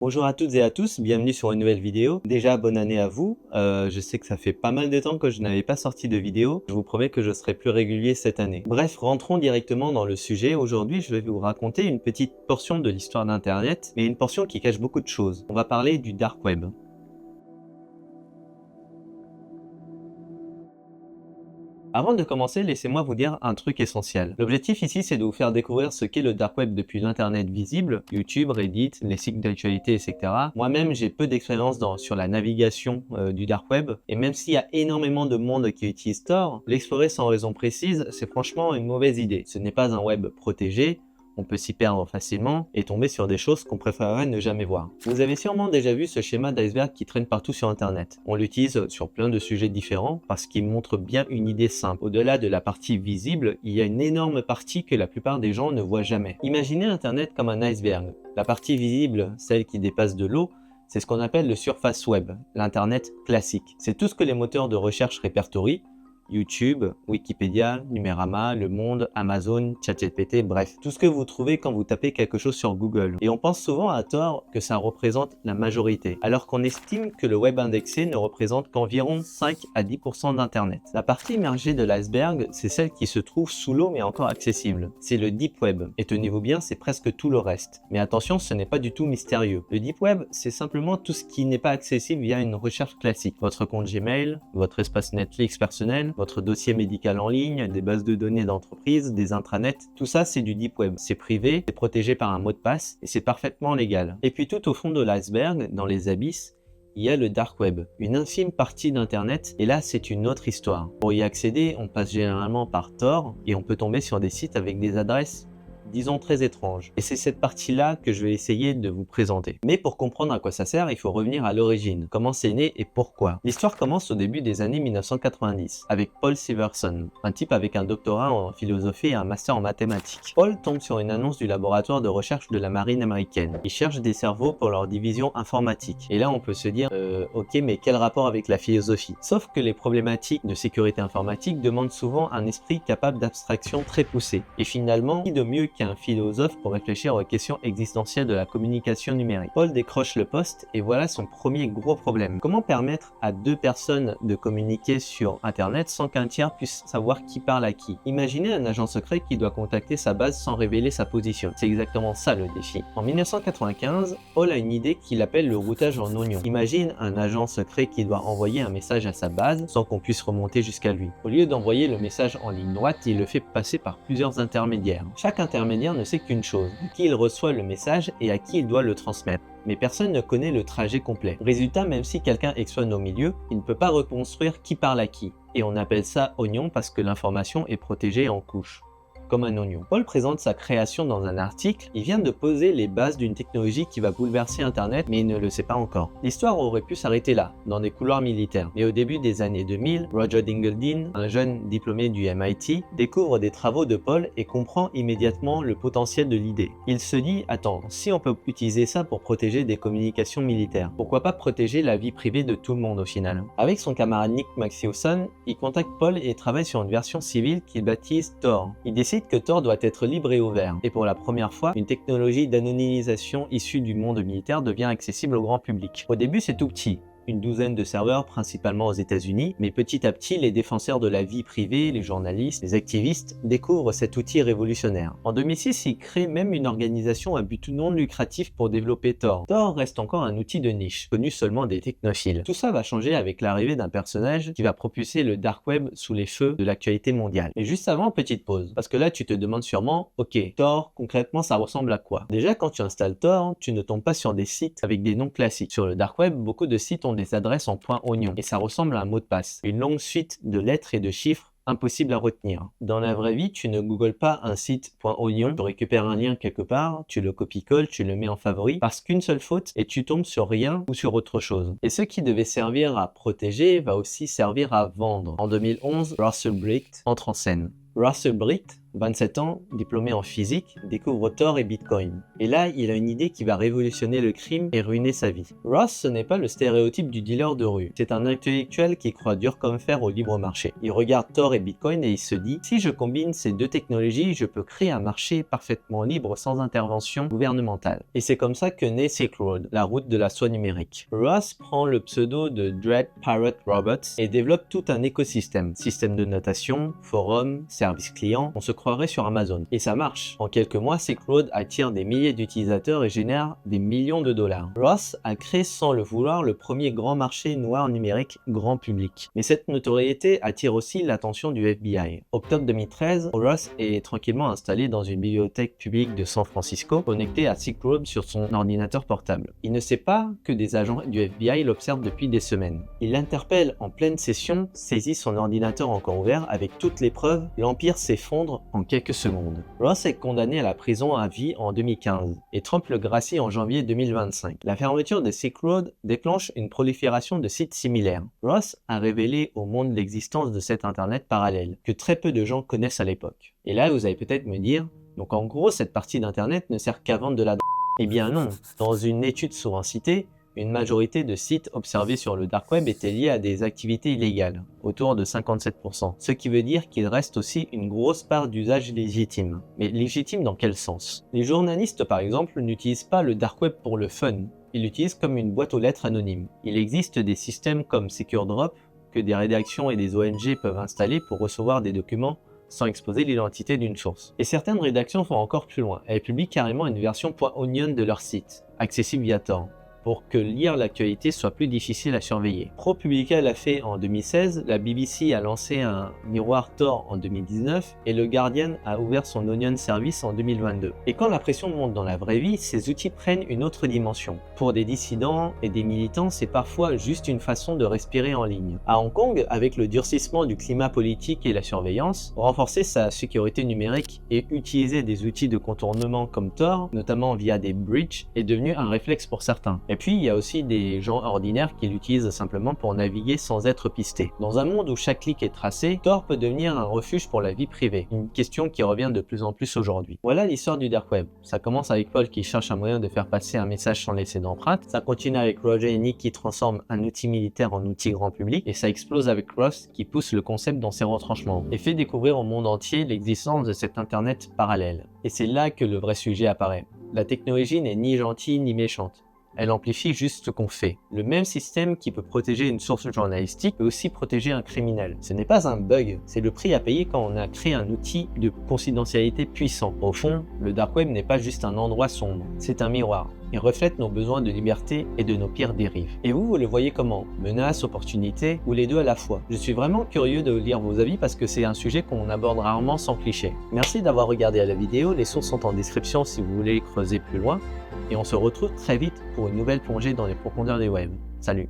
Bonjour à toutes et à tous, bienvenue sur une nouvelle vidéo. Déjà, bonne année à vous. Je sais que ça fait pas mal de temps que je n'avais pas sorti de vidéo. Je vous promets que je serai plus régulier cette année. Bref, rentrons directement dans le sujet. Aujourd'hui, je vais vous raconter une petite portion de l'histoire d'Internet, mais une portion qui cache beaucoup de choses. On va parler du Dark Web. Avant de commencer, laissez-moi vous dire un truc essentiel. L'objectif ici, c'est de vous faire découvrir ce qu'est le Dark Web depuis l'Internet visible, YouTube, Reddit, les sites d'actualité, etc. Moi-même, j'ai peu d'expérience sur la navigation du Dark Web, et même s'il y a énormément de monde qui utilise Tor, l'explorer sans raison précise, c'est franchement une mauvaise idée. Ce n'est pas un web protégé, on peut s'y perdre facilement et tomber sur des choses qu'on préférerait ne jamais voir. Vous avez sûrement déjà vu ce schéma d'iceberg qui traîne partout sur internet. On l'utilise sur plein de sujets différents parce qu'il montre bien une idée simple. Au-delà de la partie visible, il y a une énorme partie que la plupart des gens ne voient jamais. Imaginez internet comme un iceberg. La partie visible, celle qui dépasse de l'eau, c'est ce qu'on appelle le surface web, l'internet classique. C'est tout ce que les moteurs de recherche répertorient: YouTube, Wikipédia, Numérama, Le Monde, Amazon, ChatGPT, bref, tout ce que vous trouvez quand vous tapez quelque chose sur Google. Et on pense souvent à tort que ça représente la majorité, alors qu'on estime que le web indexé ne représente qu'environ 5 à 10% d'Internet. La partie immergée de l'iceberg, c'est celle qui se trouve sous l'eau mais encore accessible. C'est le Deep Web. Et tenez-vous bien, c'est presque tout le reste. Mais attention, ce n'est pas du tout mystérieux. Le Deep Web, c'est simplement tout ce qui n'est pas accessible via une recherche classique. Votre compte Gmail, votre espace Netflix personnel, votre dossier médical en ligne, des bases de données d'entreprise, des intranets, tout ça c'est du Deep Web. C'est privé, c'est protégé par un mot de passe et c'est parfaitement légal. Et puis tout au fond de l'iceberg, dans les abysses, il y a le Dark Web, une infime partie d'Internet, et là c'est une autre histoire. Pour y accéder, on passe généralement par Tor et on peut tomber sur des sites avec des adresses, disons, très étrange. Et c'est cette partie-là que je vais essayer de vous présenter. Mais pour comprendre à quoi ça sert, il faut revenir à l'origine. Comment c'est né et pourquoi. L'histoire commence au début des années 1990, avec Paul Siverson, un type avec un doctorat en philosophie et un master en mathématiques. Paul tombe sur une annonce du laboratoire de recherche de la marine américaine. Ils cherchent des cerveaux pour leur division informatique. Et là, on peut se dire, ok, mais quel rapport avec la philosophie? Sauf que les problématiques de sécurité informatique demandent souvent un esprit capable d'abstraction très poussée. Et finalement, qui de mieux qu'un philosophe pour réfléchir aux questions existentielles de la communication numérique? Paul décroche le poste et voilà son premier gros problème. Comment permettre à deux personnes de communiquer sur Internet sans qu'un tiers puisse savoir qui parle à qui? Imaginez un agent secret qui doit contacter sa base sans révéler sa position. C'est exactement ça le défi. En 1995, Paul a une idée qu'il appelle le routage en oignon. Imagine un agent secret qui doit envoyer un message à sa base sans qu'on puisse remonter jusqu'à lui. Au lieu d'envoyer le message en ligne droite, il le fait passer par plusieurs intermédiaires. Chaque intermédiaire ne sait qu'une chose, à qui il reçoit le message et à qui il doit le transmettre. Mais personne ne connaît le trajet complet. Résultat, même si quelqu'un exploite au milieu, il ne peut pas reconstruire qui parle à qui. Et on appelle ça oignon parce que l'information est protégée en couches, comme un oignon. Paul présente sa création dans un article. Il vient de poser les bases d'une technologie qui va bouleverser Internet, mais il ne le sait pas encore. L'histoire aurait pu s'arrêter là, dans des couloirs militaires. Mais au début des années 2000, Roger Dingledin, un jeune diplômé du MIT, découvre des travaux de Paul et comprend immédiatement le potentiel de l'idée. Il se dit, attends, si on peut utiliser ça pour protéger des communications militaires, pourquoi pas protéger la vie privée de tout le monde au final? Avec son camarade Nick Maxiowson, il contacte Paul et travaille sur une version civile qu'il baptise Tor. Il décide que Tor doit être libre et ouvert. Et pour la première fois, une technologie d'anonymisation issue du monde militaire devient accessible au grand public. Au début, c'est tout petit. Une douzaine de serveurs, principalement aux États-Unis, mais petit à petit, les défenseurs de la vie privée, les journalistes, les activistes découvrent cet outil révolutionnaire. En 2006, ils créent même une organisation à but non lucratif pour développer Tor. Tor reste encore un outil de niche, connu seulement des technophiles. Tout ça va changer avec l'arrivée d'un personnage qui va propulser le Dark Web sous les feux de l'actualité mondiale. Et juste avant, petite pause, parce que là, tu te demandes sûrement, ok, Tor, concrètement, ça ressemble à quoi? Déjà, quand tu installes Tor, tu ne tombes pas sur des sites avec des noms classiques. Sur le Dark Web, beaucoup de sites ont des adresses en point oignon et ça ressemble à un mot de passe, une longue suite de lettres et de chiffres impossible à retenir. Dans la vraie vie, tu ne googles pas un site .oignon, tu récupères un lien quelque part, tu le copies-colles, tu le mets en favori, parce qu'une seule faute et tu tombes sur rien ou sur autre chose. Et ce qui devait servir à protéger va aussi servir à vendre. En 2011, Russell Bricht entre en scène. Russell Britt, 27 ans, diplômé en physique, découvre Tor et Bitcoin. Et là, il a une idée qui va révolutionner le crime et ruiner sa vie. Ross, ce n'est pas le stéréotype du dealer de rue. C'est un intellectuel qui croit dur comme fer au libre marché. Il regarde Tor et Bitcoin et il se dit, si je combine ces deux technologies, je peux créer un marché parfaitement libre sans intervention gouvernementale. Et c'est comme ça que naît Silk Road, la route de la soie numérique. Ross prend le pseudo de Dread Pirate Robots et développe tout un écosystème. Système de notation, forum, service client, on se croirait sur Amazon. Et ça marche. En quelques mois, Silk Road attire des milliers d'utilisateurs et génère des millions de dollars. Ross a créé sans le vouloir le premier grand marché noir numérique grand public. Mais cette notoriété attire aussi l'attention du FBI. Octobre 2013, Ross est tranquillement installé dans une bibliothèque publique de San Francisco, connecté à Silk Road sur son ordinateur portable. Il ne sait pas que des agents du FBI l'observent depuis des semaines. Il l'interpelle en pleine session, saisit son ordinateur encore ouvert avec toutes les preuves, l'empire s'effondre en quelques secondes. Ross est condamné à la prison à vie en 2015 et Trump le gracie en janvier 2025. La fermeture de Silk Road déclenche une prolifération de sites similaires. Ross a révélé au monde l'existence de cet internet parallèle que très peu de gens connaissent à l'époque. Et là, vous allez peut-être me dire, donc en gros, cette partie d'internet ne sert qu'à vendre de la drogue. Eh bien non, dans une étude souvent citée, une majorité de sites observés sur le dark web étaient liés à des activités illégales, autour de 57%, ce qui veut dire qu'il reste aussi une grosse part d'usage légitime. Mais légitime dans quel sens? Les journalistes par exemple n'utilisent pas le dark web pour le fun, ils l'utilisent comme une boîte aux lettres anonyme. Il existe des systèmes comme SecureDrop que des rédactions et des ONG peuvent installer pour recevoir des documents sans exposer l'identité d'une source. Et certaines rédactions vont encore plus loin, elles publient carrément une version .onion de leur site, accessible via Tor, pour que lire l'actualité soit plus difficile à surveiller. ProPublica l'a fait en 2016, la BBC a lancé un miroir Tor en 2019 et le Guardian a ouvert son Onion Service en 2022. Et quand la pression monte dans la vraie vie, ces outils prennent une autre dimension. Pour des dissidents et des militants, c'est parfois juste une façon de respirer en ligne. À Hong Kong, avec le durcissement du climat politique et la surveillance, renforcer sa sécurité numérique et utiliser des outils de contournement comme Tor, notamment via des bridges, est devenu un réflexe pour certains. Et puis, il y a aussi des gens ordinaires qui l'utilisent simplement pour naviguer sans être pistés. Dans un monde où chaque clic est tracé, Tor peut devenir un refuge pour la vie privée, une question qui revient de plus en plus aujourd'hui. Voilà l'histoire du dark web. Ça commence avec Paul qui cherche un moyen de faire passer un message sans laisser d'empreinte, ça continue avec Roger et Nick qui transforment un outil militaire en outil grand public, et ça explose avec Ross qui pousse le concept dans ses retranchements, et fait découvrir au monde entier l'existence de cet internet parallèle. Et c'est là que le vrai sujet apparaît. La technologie n'est ni gentille ni méchante. Elle amplifie juste ce qu'on fait. Le même système qui peut protéger une source journalistique peut aussi protéger un criminel. Ce n'est pas un bug, c'est le prix à payer quand on a créé un outil de confidentialité puissant. Au fond, le dark web n'est pas juste un endroit sombre, c'est un miroir. Il reflète nos besoins de liberté et de nos pires dérives. Et vous le voyez comment? Menace, opportunité ou les deux à la fois? Je suis vraiment curieux de lire vos avis parce que c'est un sujet qu'on aborde rarement sans cliché. Merci d'avoir regardé la vidéo, les sources sont en description si vous voulez creuser plus loin. Et on se retrouve très vite pour une nouvelle plongée dans les profondeurs des web. Salut!